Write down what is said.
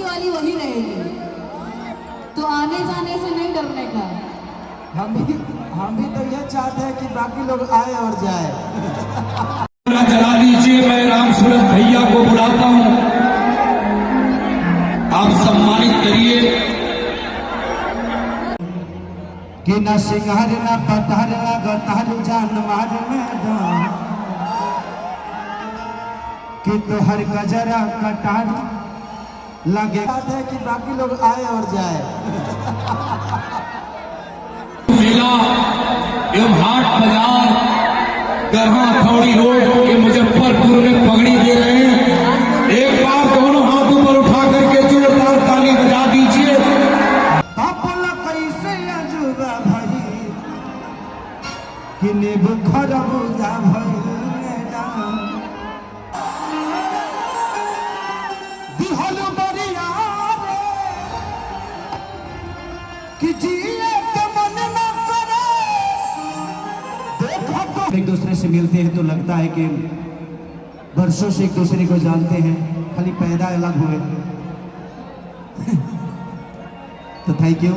वाली वही रहेगी, तो आने जाने से नहीं डरने का। हम भी तो यह चाहते हैं कि बाकी लोग आए और जाए। जला दीजिए, मैं राम सूरज भैया को बुलाता हूं, आप सम्मानित करिए। कि न सिंगार न पतार लगतार जान मार मैदान, कि तोहर गजरा कटार लगे है कि बाकी लोग आए और जाए। मेला एवं हाट बाजार गरहा थौड़ी रोड ये मुजफ्फरपुर में पगड़ी दे रहे हैं। एक बार दोनों हाथ ऊपर उठा करके जोरदार ताली बजा दीजिए। कैसे अजूबा भाई कि नींबू खरबूजा भाई दिहल बरिया कि जिए के मन न करे। देखो तो एक दूसरे से मिलते हैं तो लगता है कि वर्षों से एक दूसरे को जानते हैं, खाली पैदा अलग हुए। तो थैंक यू।